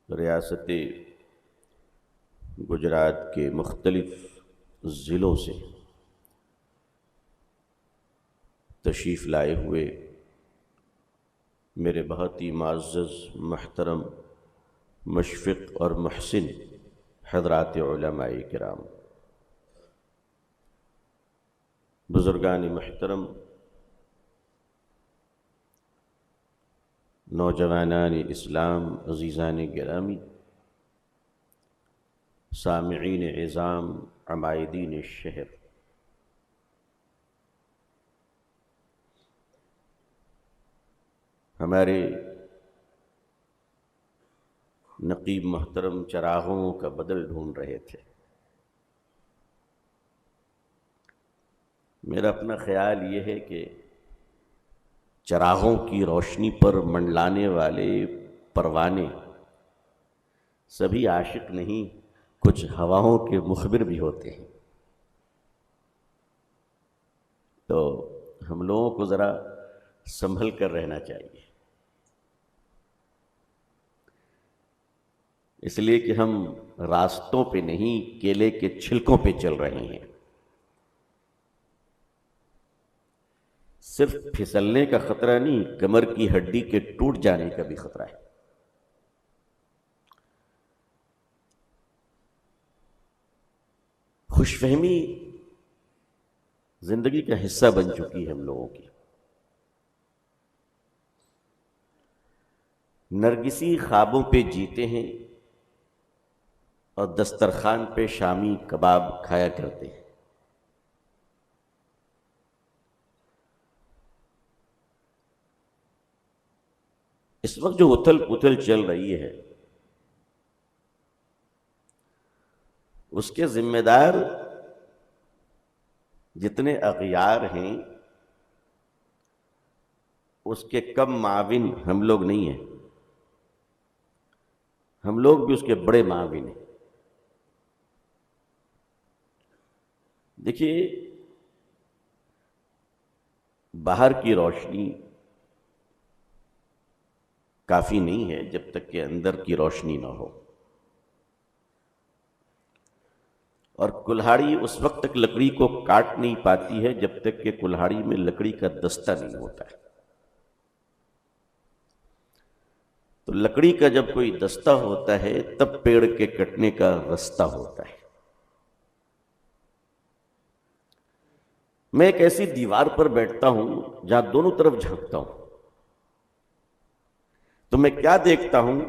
ریاست گجرات کے مختلف ضلعوں سے تشریف لائے ہوئے میرے بہت ہی معزز، محترم، مشفق اور محسن حضرات علماء کرام، بزرگان محترم، نوجوانان اسلام، عزیزان گرامی، سامعین عظام، عمائدین شہر، ہمارے نقیب محترم چراغوں کا بدل ڈھونڈ رہے تھے۔ میرا اپنا خیال یہ ہے کہ چراغوں کی روشنی پر منڈلانے والے پروانے سبھی عاشق نہیں، کچھ ہواؤں کے مخبر بھی ہوتے ہیں۔ تو ہم لوگوں کو ذرا سنبھل کر رہنا چاہیے، اس لیے کہ ہم راستوں پہ نہیں، کیلے کے چھلکوں پہ چل رہے ہیں۔ صرف پھسلنے کا خطرہ نہیں، کمر کی ہڈی کے ٹوٹ جانے کا بھی خطرہ ہے۔ خوش فہمی زندگی کا حصہ بن چکی ہے ہم لوگوں کی۔ نرگسی خوابوں پہ جیتے ہیں اور دسترخوان پہ شامی کباب کھایا کرتے ہیں۔ اس وقت جو اتھل پتھل چل رہی ہے، اس کے ذمہ دار جتنے اغیار ہیں، اس کے کم معاون ہم لوگ نہیں ہیں، ہم لوگ بھی اس کے بڑے معاون ہیں۔ دیکھیے، باہر کی روشنی کافی نہیں ہے جب تک کہ اندر کی روشنی نہ ہو، اور کلہاڑی اس وقت تک لکڑی کو کاٹ نہیں پاتی ہے جب تک کہ کلہاڑی میں لکڑی کا دستہ نہیں ہوتا ہے۔ تو لکڑی کا جب کوئی دستہ ہوتا ہے تب پیڑ کے کٹنے کا رستہ ہوتا ہے۔ میں ایک ایسی دیوار پر بیٹھتا ہوں جہاں دونوں طرف جھانکتا ہوں تو میں کیا دیکھتا ہوں؟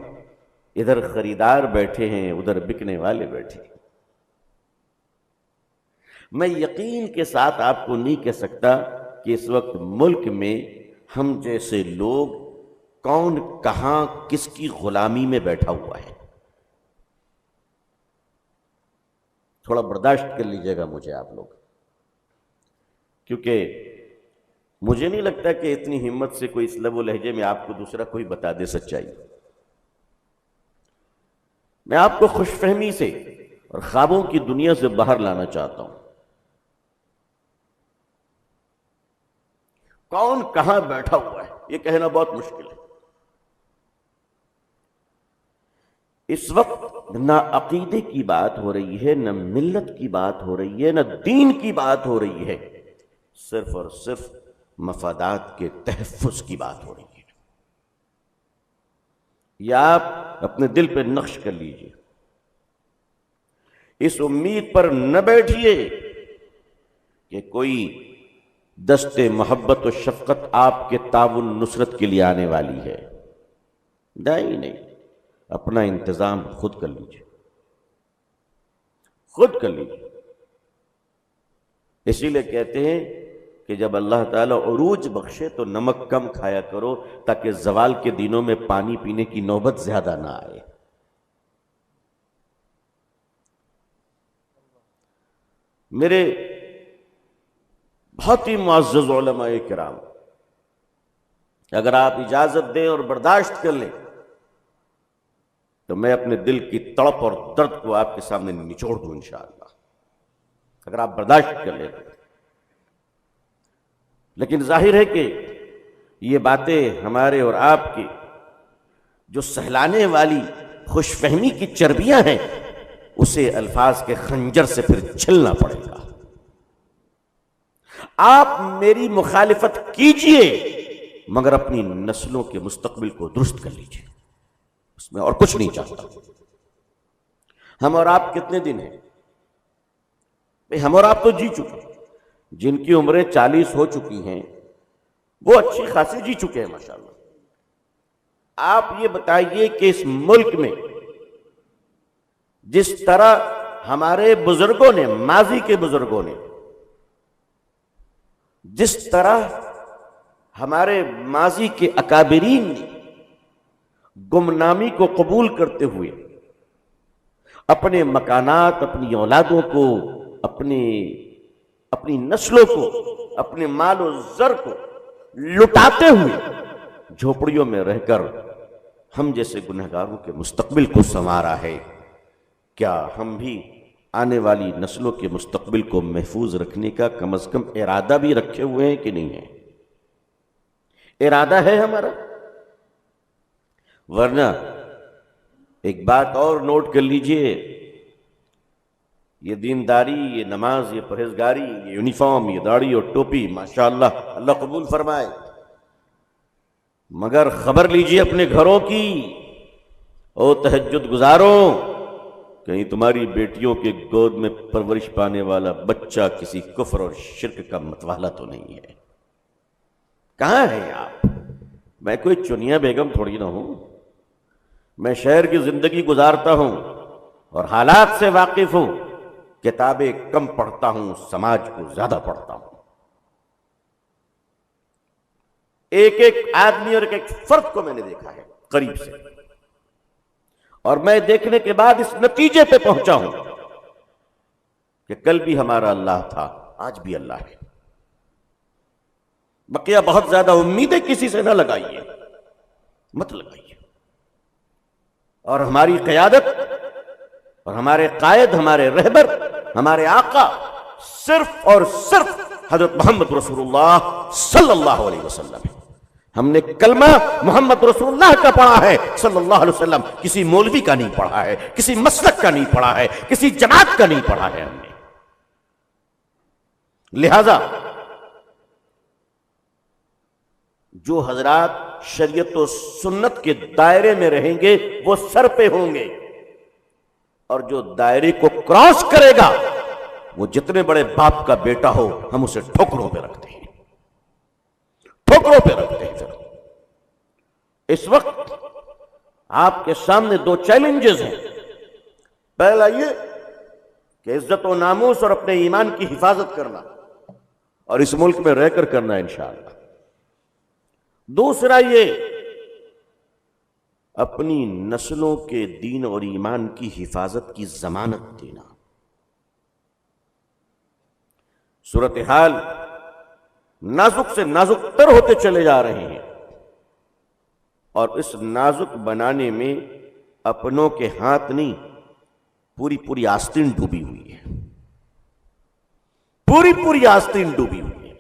ادھر خریدار بیٹھے ہیں، ادھر بکنے والے بیٹھے ہیں۔ میں یقین کے ساتھ آپ کو نہیں کہہ سکتا کہ اس وقت ملک میں ہم جیسے لوگ کون کہاں کس کی غلامی میں بیٹھا ہوا ہے۔ تھوڑا برداشت کر لیجئے گا مجھے آپ لوگ، کیونکہ مجھے نہیں لگتا کہ اتنی ہمت سے کوئی اس لب و لہجے میں آپ کو دوسرا کوئی بتا دے سچائی۔ میں آپ کو خوش فہمی سے اور خوابوں کی دنیا سے باہر لانا چاہتا ہوں۔ کون کہاں بیٹھا ہوا ہے یہ کہنا بہت مشکل ہے۔ اس وقت نہ عقیدے کی بات ہو رہی ہے، نہ ملت کی بات ہو رہی ہے، نہ دین کی بات ہو رہی ہے، صرف اور صرف مفادات کے تحفظ کی بات ہو رہی ہے۔ یا آپ اپنے دل پہ نقش کر لیجئے، اس امید پر نہ بیٹھیے کہ کوئی دست محبت و شفقت آپ کے تعاون نصرت کے لیے آنے والی ہے۔ نہیں، اپنا انتظام خود کر لیجئے، خود کر لیجئے۔ اسی لیے کہتے ہیں کہ جب اللہ تعالیٰ عروج بخشے تو نمک کم کھایا کرو تاکہ زوال کے دنوں میں پانی پینے کی نوبت زیادہ نہ آئے۔ میرے بہت ہی معزز علماء کرام، اگر آپ اجازت دیں اور برداشت کر لیں تو میں اپنے دل کی تڑپ اور درد کو آپ کے سامنے نچوڑ دوں انشاءاللہ، اگر آپ برداشت کر لیں۔ لیکن ظاہر ہے کہ یہ باتیں ہمارے اور آپ کی جو سہلانے والی خوش فہمی کی چربیاں ہیں اسے الفاظ کے خنجر سے پھر چھلنا پڑے گا. آپ میری مخالفت کیجئے مگر اپنی نسلوں کے مستقبل کو درست کر لیجئے، اس میں اور کچھ نہیں چاہتا. ہم اور آپ کتنے دن ہیں؟ ہم اور آپ تو جی چکے، جن کی عمریں 40 ہو چکی ہیں وہ اچھی خاصی جی چکے ہیں ماشاءاللہ. آپ یہ بتائیے کہ اس ملک میں جس طرح ہمارے بزرگوں نے، ماضی کے بزرگوں نے، جس طرح ہمارے ماضی کے اکابرین نے گمنامی کو قبول کرتے ہوئے اپنے مکانات، اپنی اولادوں کو، اپنی نسلوں کو، اپنے مال و زر کو لٹاتے ہوئے جھوپڑیوں میں رہ کر ہم جیسے گنہگاروں کے مستقبل کو سنوارا ہے، کیا ہم بھی آنے والی نسلوں کے مستقبل کو محفوظ رکھنے کا کم از کم ارادہ بھی رکھے ہوئے ہیں کہ نہیں ہے؟ ارادہ ہے ہمارا؟ ورنہ ایک بات اور نوٹ کر لیجئے، یہ دینداری، یہ نماز، یہ پرہیزگاری، یہ یونیفارم، یہ داڑھی اور ٹوپی ماشاءاللہ اللہ قبول فرمائے، مگر خبر لیجئے اپنے گھروں کی، او تہجد گزاروں، کہیں تمہاری بیٹیوں کے گود میں پرورش پانے والا بچہ کسی کفر اور شرک کا متوالا تو نہیں ہے. کہاں ہیں آپ؟ میں کوئی چنیا بیگم تھوڑی نہ ہوں، میں شہر کی زندگی گزارتا ہوں اور حالات سے واقف ہوں. کتابیں کم پڑھتا ہوں، سماج کو زیادہ پڑھتا ہوں. ایک ایک آدمی اور ایک ایک فرد کو میں نے دیکھا ہے قریب سے، اور میں دیکھنے کے بعد اس نتیجے پہ پہنچا ہوں کہ کل بھی ہمارا اللہ تھا، آج بھی اللہ ہے. بقیہ بہت زیادہ امیدیں کسی سے نہ لگائیے، مت لگائیے. اور ہماری قیادت اور ہمارے قائد، ہمارے رہبر، ہمارے آقا صرف اور صرف حضرت محمد رسول اللہ صلی اللہ علیہ وسلم ہے. ہم نے کلمہ محمد رسول اللہ کا پڑھا ہے صلی اللہ علیہ وسلم، کسی مولوی کا نہیں پڑھا ہے، کسی مسلک کا نہیں پڑھا ہے، کسی جماعت کا نہیں پڑھا ہے ہم نے. لہذا جو حضرات شریعت و سنت کے دائرے میں رہیں گے وہ سر پہ ہوں گے، اور جو دائرے کو کراس کرے گا وہ جتنے بڑے باپ کا بیٹا ہو ہم اسے ٹھوکروں پہ رکھتے ہیں، ٹھوکروں پہ رکھتے ہیں. اس وقت آپ کے سامنے دو چیلنجز ہیں. پہلا یہ کہ عزت و ناموس اور اپنے ایمان کی حفاظت کرنا، اور اس ملک میں رہ کر کرنا انشاءاللہ. دوسرا یہ اپنی نسلوں کے دین اور ایمان کی حفاظت کی ضمانت دینا. صورتحال نازک سے نازک تر ہوتے چلے جا رہے ہیں، اور اس نازک بنانے میں اپنوں کے ہاتھ نہیں، پوری پوری آستین ڈوبی ہوئی ہے، پوری پوری آستین ڈوبی ہوئی ہے.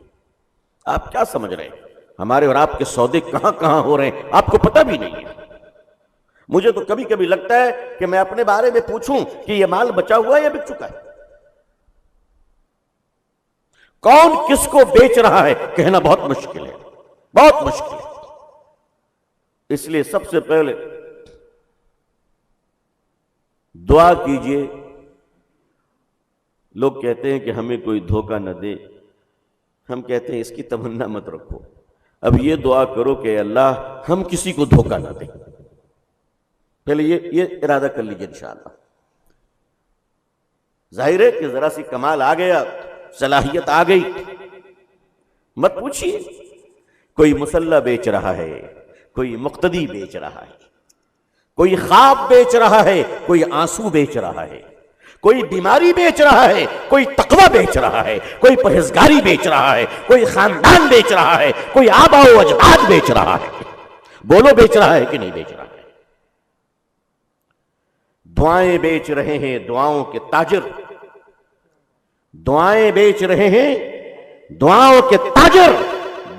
آپ کیا سمجھ رہے ہیں ہمارے اور آپ کے سودے کہاں کہاں ہو رہے ہیں آپ کو پتہ بھی نہیں ہے. مجھے تو کبھی کبھی لگتا ہے کہ میں اپنے بارے میں پوچھوں کہ یہ مال بچا ہوا ہے یا بک چکا ہے. کون کس کو بیچ رہا ہے کہنا بہت مشکل ہے، بہت مشکل ہے. اس لیے سب سے پہلے دعا کیجئے. لوگ کہتے ہیں کہ ہمیں کوئی دھوکہ نہ دے، ہم کہتے ہیں اس کی تمنا مت رکھو، اب یہ دعا کرو کہ اللہ ہم کسی کو دھوکہ نہ دیں. پہلے یہ ارادہ کر لیجئے انشاءاللہ. ظاہر ہے کہ ذرا سی کمال آ گیا، صلاحیت آ گئی، مت پوچھیے. کوئی مسلح بیچ رہا ہے، کوئی مقتدی بیچ رہا ہے، کوئی خواب بیچ رہا ہے، کوئی آنسو بیچ رہا ہے، کوئی بیماری بیچ رہا ہے، کوئی تقوی بیچ رہا ہے، کوئی پرہیزگاری بیچ رہا ہے، کوئی خاندان بیچ رہا ہے، کوئی آبا و اجداد بیچ رہا ہے. بولو بیچ رہا ہے کہ نہیں بیچ رہا ہے؟ دعائیں بیچ رہے ہیں دعاؤں کے تاجر، دعائیں بیچ رہے ہیں دعاؤں کے تاجر.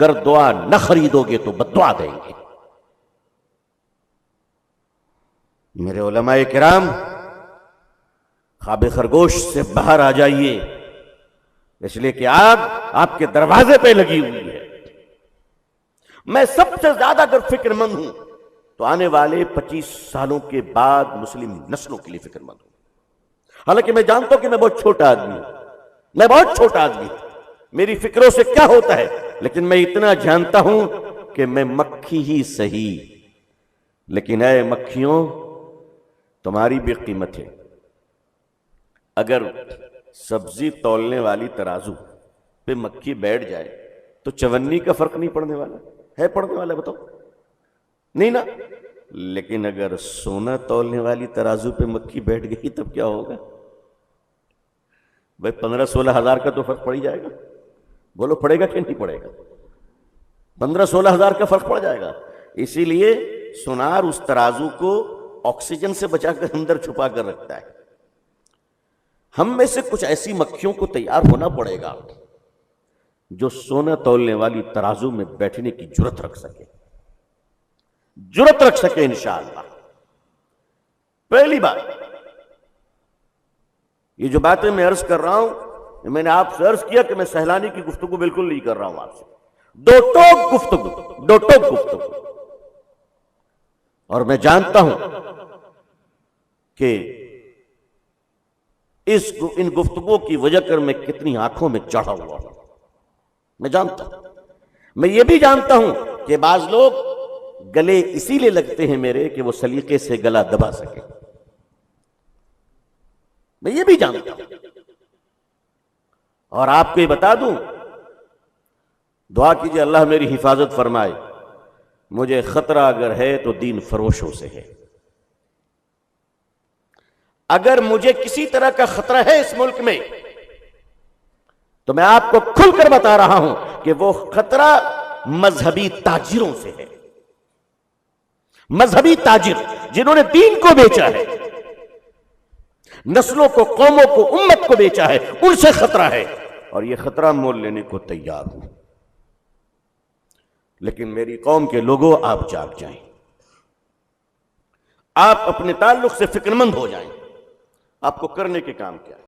گر دعا نہ خریدو گے تو بد دعا دیں گے. میرے علماء کرام، خواب خرگوش سے باہر آ جائیے، اس لیے کہ آپ کے دروازے پہ لگی ہوئی ہے۔ میں سب سے زیادہ اگر فکر مند ہوں تو آنے والے 25 سالوں کے بعد مسلم نسلوں کے لیے فکر مند ہوں۔ حالانکہ میں جانتا ہوں کہ میں بہت چھوٹا آدمی ہوں، میں بہت چھوٹا آدمی ہوں، میری فکروں سے کیا ہوتا ہے، لیکن میں اتنا جانتا ہوں کہ میں مکھی ہی صحیح، لیکن اے مکھیوں، تمہاری بھی قیمت ہے۔ اگر سبزی تولنے والی ترازو پہ مکھی بیٹھ جائے تو چونی کا فرق نہیں پڑنے والا ہے؟ پڑنے والا بتاؤ؟ نہیں نا۔ لیکن اگر سونا تولنے والی ترازو پہ مکھی بیٹھ گئی تب کیا ہوگا؟ بھائی 15-16 ہزار کا تو فرق پڑ ہی جائے گا، بولو پڑے گا کہ نہیں پڑے گا؟ 15-16 ہزار کا فرق پڑ جائے گا۔ اسی لیے سونار اس ترازو کو آکسیجن سے بچا کر اندر چھپا کر رکھتا ہے۔ ہم میں سے کچھ ایسی مکھیوں کو تیار ہونا پڑے گا جو سونا تولنے والی ترازو میں بیٹھنے کی جرت رکھ سکے انشاءاللہ۔ پہلی بات، یہ جو باتیں میں عرض کر رہا ہوں، میں نے آپ سے عرض کیا کہ میں سہلانی کی گفتگو بالکل نہیں کر رہا ہوں، آپ سے دو ٹوک گفتگو، اور میں جانتا ہوں کہ ان گفتگو کی وجہ کر میں کتنی آنکھوں میں چڑھا ہوا ہوں، میں جانتا ہوں۔ میں یہ بھی جانتا ہوں کہ بعض لوگ گلے اسی لیے لگتے ہیں میرے کہ وہ سلیقے سے گلا دبا سکے، میں یہ بھی جانتا ہوں۔ اور آپ کو یہ بتا دوں، دعا کیجئے اللہ میری حفاظت فرمائے، مجھے خطرہ اگر ہے تو دین فروشوں سے ہے۔ اگر مجھے کسی طرح کا خطرہ ہے اس ملک میں تو میں آپ کو کھل کر بتا رہا ہوں کہ وہ خطرہ مذہبی تاجروں سے ہے۔ مذہبی تاجر جنہوں نے دین کو بیچا ہے، نسلوں کو، قوموں کو، امت کو بیچا ہے، ان سے خطرہ ہے، اور یہ خطرہ مول لینے کو تیار ہوں۔ لیکن میری قوم کے لوگوں، آپ جاگ جائیں، آپ اپنے تعلق سے فکر مند ہو جائیں، آپ کو کرنے کے کام کیا ہے۔